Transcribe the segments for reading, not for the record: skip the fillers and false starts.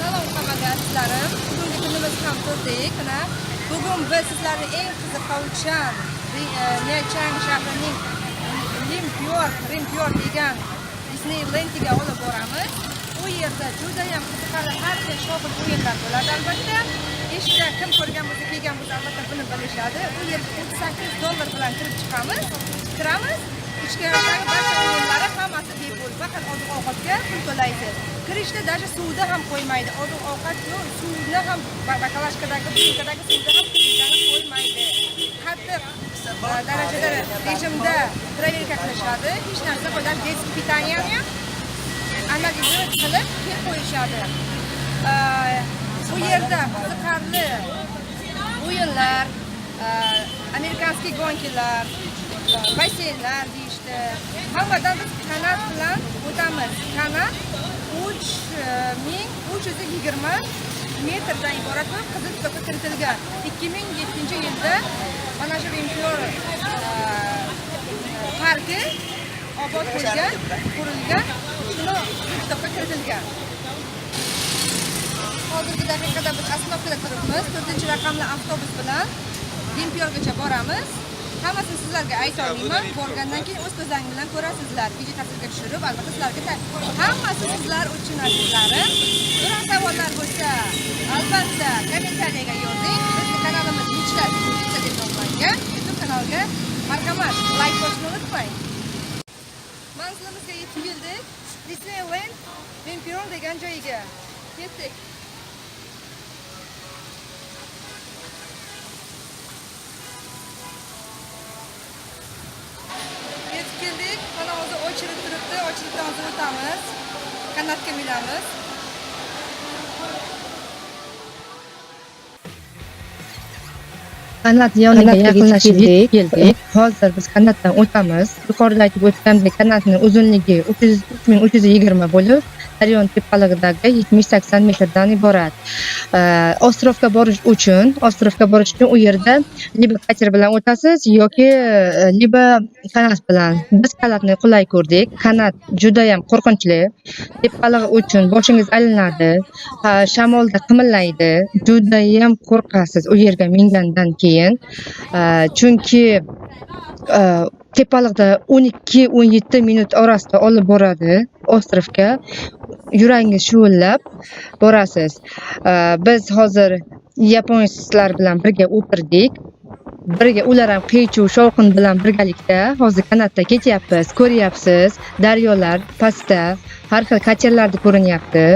Salom qilmagan sizlarim. Bugungi kunimiz ham to'rtlik. Bugun biz sizlarni eng qiziquvchan Nechang shahrining Rim-Pyor degan Disneylandiga olib boramiz. U yerda juda ham qiziqarli har xil shog'il o'yinlar bo'ladi albatta. Eshikda kim ko'rgan bo'lsa, kelgan bo'lsa albatta buni bilishadi. U yerga $38 bilan kirib chiqamiz. Kiramiz. Ichkaridagi barcha o'yinlari hammasi bepul. Faqat oziq-ovqatga pul to'laysiz. Kirishda даже suvda ham qo'ymaydi. Oziq-ovqat yo'q, suvni ham bakalashkadagi, butilkadagi suvda ham qo'ymaydi. Qattiq darajada rejimda proverka qilishadi. Hech narsa bo'lar детский питаниеni ham analiz qilib kelib qo'yishadi. Bu yerda qiziqarli o'yinlar, amerikanskiy gonkilar, basseynlar deyishdi. Hammadan biz kanat bilan o'tamiz. Kanat 3320 metrdan iborat bo'lib qizil kitobga kiritilgan. 2007-yilda mana shu Rim-Pyor parki obod bo'lgan, qurilgan, shuni kitobga kiritilgan. Hozirgi daqiqada biz Asnovkada turibmiz. 4-raqamli avtobus bilan Rim-Pyorgacha boramiz. Hammasini sizlarga ayta olmayman. Borgandan keyin o'z ko'zlaringiz bilan ko'rasizlar. Video tasvirga tushirib, albatta sizlarga hammasi sizlar uchun azizlarim. Biror savollar bo'lsa, albatta kommentariyaga yozing. Bizning kanalimiz ishlash deb nomlangan. YouTube kanaliga marhamat, like bosishni unutmang. Manzilimizga yetib keldik. Disneyland Rim-Pyor degan joyiga yetdik. Mana hozir ochilib turibdi, ochilibdan so'ng o'tamiz. Kanatga minamiz. Kanat yoniga yaqinlashib keldik. Hozir biz kanatdan o'tamiz. Yuqorida aytib o'tgandek, kanatning uzunligi 3320 bo'lib, daryoning tepaligidagi 70-80 metrdan iborat. Ostrovga borish uchun u yerda liba kater bilan o'tasiz yoki liba kanat bilan. Biz kanatni qulay ko'rdik. Kanat juda ham qo'rqinchli. Tepaligi uchun boshingiz aylanadi, shamolda qimirlaydi. Juda ham qo'rqasiz u yerga mingandan keyin. Chunki tepalikda 12-17 minut orasida olib boradi ostrovga. Yurangiz shuvillab borasiz. Biz hozir yaponiylar bilan birga o'tirdik. Birga ular ham qiy-chuv shovqin bilan birgalikda hozir kanatda ketyapmiz. Ko'ryapsiz, daryolar pastda, har xil katerlarni ko'rinyapti.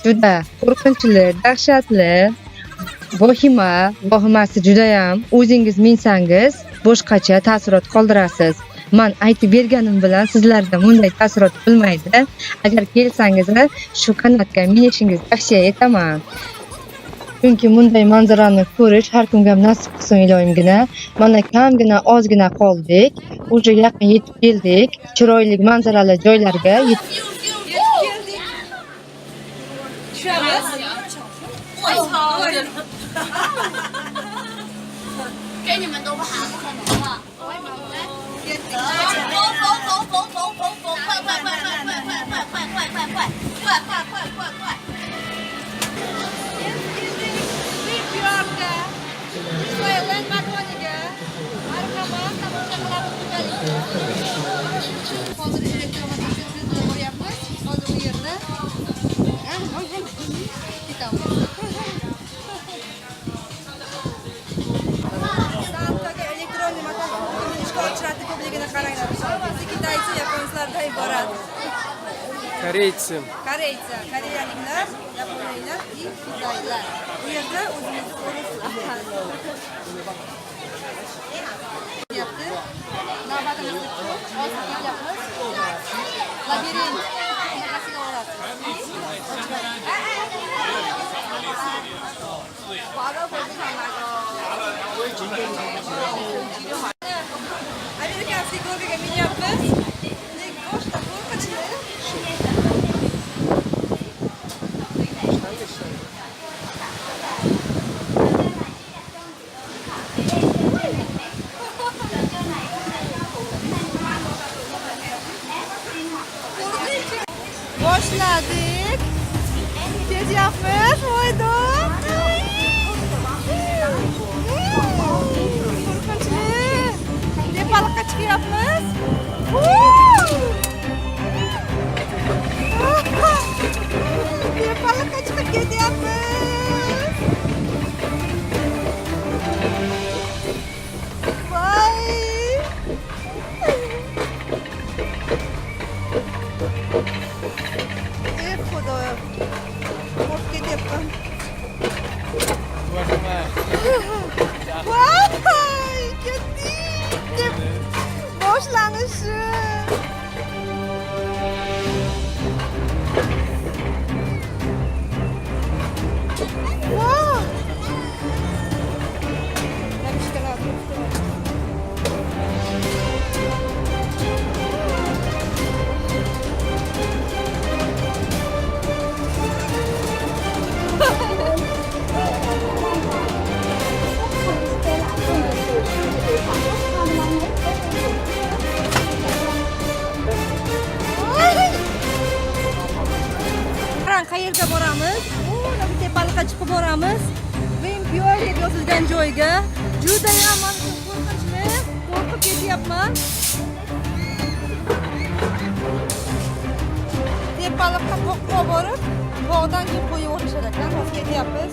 Juda qo'rqinchli, dahshatli. Vahimasi juda ham o'zingiz minsangiz boshqacha taassurot qoldirasiz. Men aytib berganim bilan sizlarda bunday taassurot bo'lmaydi. Agar kelsangiz shu kanatga minishingizni tavsiya etaman. Chunki bunday manzarani ko'rish har kimga nasib qilsin iloyimgina. Mana kamgina ozgina qoldik. O'sha yaqin yetib keldik. Chiroyli manzarali joylarga yetib keldik. Tushamiz. Hozir elektromobilga boryapmiz. Hozir u yerda Santaga elektronli motor ishtirokchilari ko'pligini qaranglar. Kitoycha, yaponlardan iborat. Koreyцы, koreyaliklar, yaponiylar va xitoylar. Bu yerda o'zimiz ko'rib navbatimizda ko'p, hozir kelyapmiz. Labirint. Amerikanskiy golga minyapmiz. Boshqa qo'rqinchli. Boshladik. ketyapmiz. Voydon. Qo'rqinchli. Tepaliqqa chiqyapmiz. Tepaliqqa chiqib ketyapmiz. Voy. Ey xudoyim. Qo'rqib ketyapman. Voy, ketdik. Boshlanishi. Wow. Qarang, qayerga boramiz? Mana bu tepaliqqa chiqib boramiz. Vimpyoy deb yozilgan joyga. Juda ham qo'rqinchli. Qo'rqib ketyapman. Tepaliqqa qo'qqa borib, bog'dan keyin qo'yib o'tishar ekan. Hozir ketyapmiz.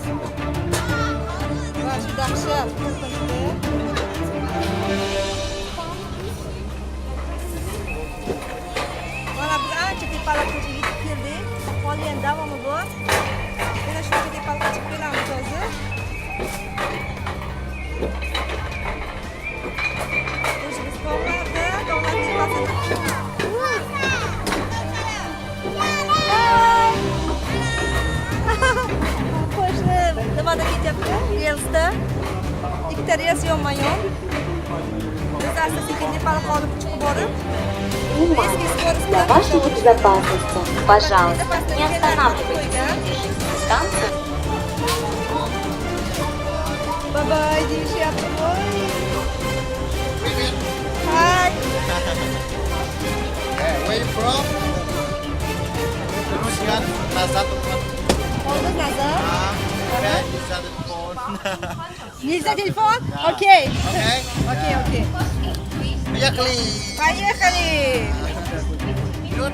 Va shu dahshat, qo'rqinchli. Mana biz ancha tepaliqqa yetib keldik. Qolgan davomi bor. Yana shuncha tepaliqqa chiqib kelamiz hozir. O'zimiz bog'larda, dog'lar tepasida. Qo'shni nimada ketyapti? Relsda. Ikkita rels yonma-yon. Biz asta-sekin tepaliqqa olib chiqib borib, Для вашей безопасности, пожалуйста, не останавливайтесь на ближайшей станции. Bye-bye, deyishyapti. Hi. Hey, where you from? Russian, назад. Hozir nazar. Okay, is that the phone? Nilza telefon? Okay. Okay. Okay, okay. Поехали. Поехали. Вперед.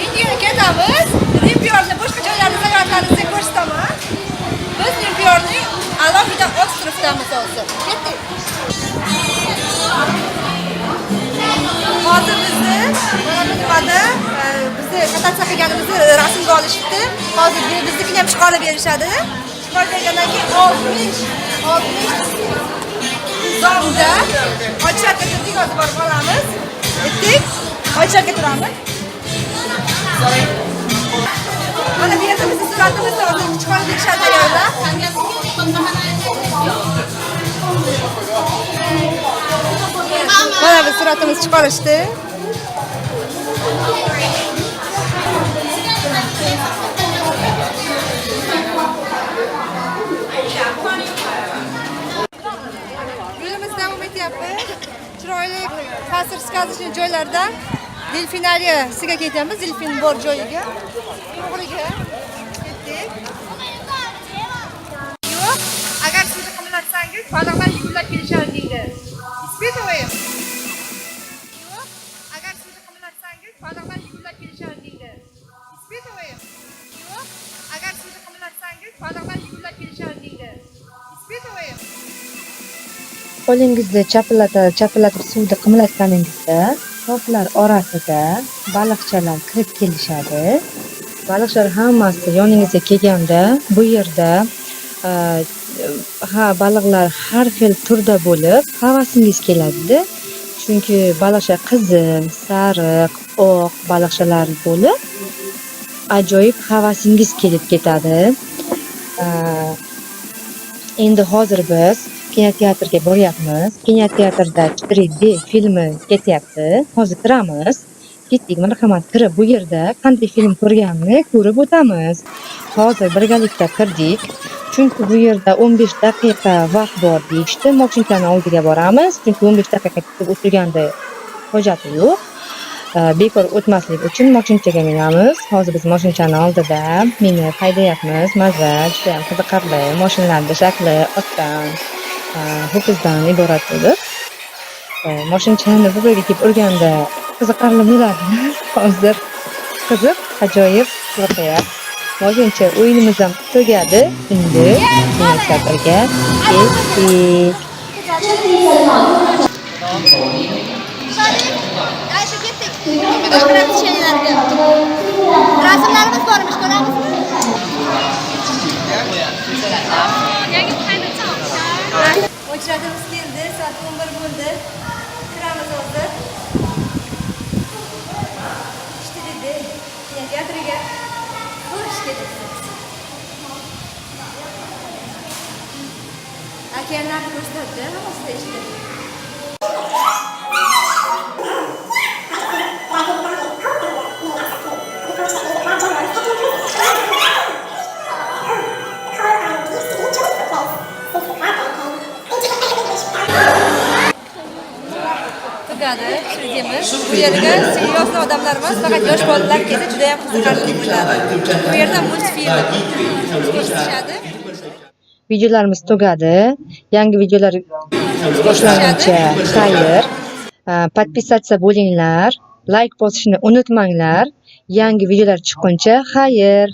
Endi yana ketamiz. Rimpiyorni boshqa joylarni sayohatlarimizda ko'rsataman. Biz Rimpiyorning alohida ostrovdamiz hozir. Ketdik. Hozir bizni nimada bizni katatsiya qilganimizni rasmga olishibdi. Hozir biznikini ham chiqarib berishadi. Chiqarib bergandan keyin 60 zomda ochlarga turdik, hozir borib olamiz. Ketdik. Ochlarga turamiz. Mana bu yerda bizni suratimizni hozir chiqarib berishadi tayyorda. Mana biz suratimiz chiqarishdi. Yo'limiz davom etyapti. Chiroyli ta'sir o'tkazishli joylarda delfinariyasiga ketamiz. Delfin bor joyiga. To'g'riga ketdik. Yo'q, agar suvda qimirlatsangiz, baliqlar yugurib kelishadi deydi. Испытываем. Yo'q, agar suvda qimirlatsangiz, baliqlar yugurib kelishadi deydi. Испытываем. Yo'q, agar suvda qimirlatsangiz, baliqlar yugurib kelishadi deydi. Испытываем. Qo'lingizni chapillatib suvda qimirlatganingizda toflar orasida baliqchalar kirib kelishadi. Baliqchalar hammasi yoningizga kelganda bu yerda baliqlar har xil turda bo'lib havasingiz keladi. Chunki baliqcha qizil, sariq, oq baliqchalar bo'lib ajoyib havasingiz kelib ketadi. Endi hozir biz kinoteatrga boryapmiz. Kinoteatrda 4D filmi ketyapti. Hozir kiramiz. Ketdik, marhamat, kirib bu yerda qanday film ko'rganini ko'rib o'tamiz. Hozir birgalikda kirdik. Chunki bu yerda 15 daqiqa vaqt bor deyishdi. Moshinkani oldiga boramiz. Chunki 15 daqiqa kutib o'tirganda hojati yo'q. Bekor o'tmaslik uchun moshinchaga minamiz. Hozir biz moshinchani oldida minib haydayapmiz. Mazza, juda ham qiziqarli. Mashinalarning shakli otdan, ho'kizdan iborat bo'lib. Moshinchani bu yerga kelib urganda qiziqarli bo'ladi. Hozir qiziq, ajoyib voqea. Moshincha o'yinimiz ham tugadi. Endi kinoteatrga ketdik. Ayşe ketdik. Boshqa şeylarga. Rasmlarimiz bormish, ko'ramizmi? Yangi qaynacha. O'chradimiz keldi, soat 11 bo'ldi. Kiramiz hozir. İşte dedi. Teatriga. Xo'sh ketdik. Okeanlarni ko'rsatdi, hammasi ishda. Tugadi, shudimiz. Bu yerga seriozli odamlar emas, faqat yosh bolalar kelsa juda ham qiziqarli bo'ladi. Bu yerda multfilm ko'rsatishadi. Videolarimiz tugadi. Yangi videolar boshlanguncha xayr. Podpisatsiya bo'linglar, like bosishni unutmanglar. Yangi videolar chiqquncha xayr.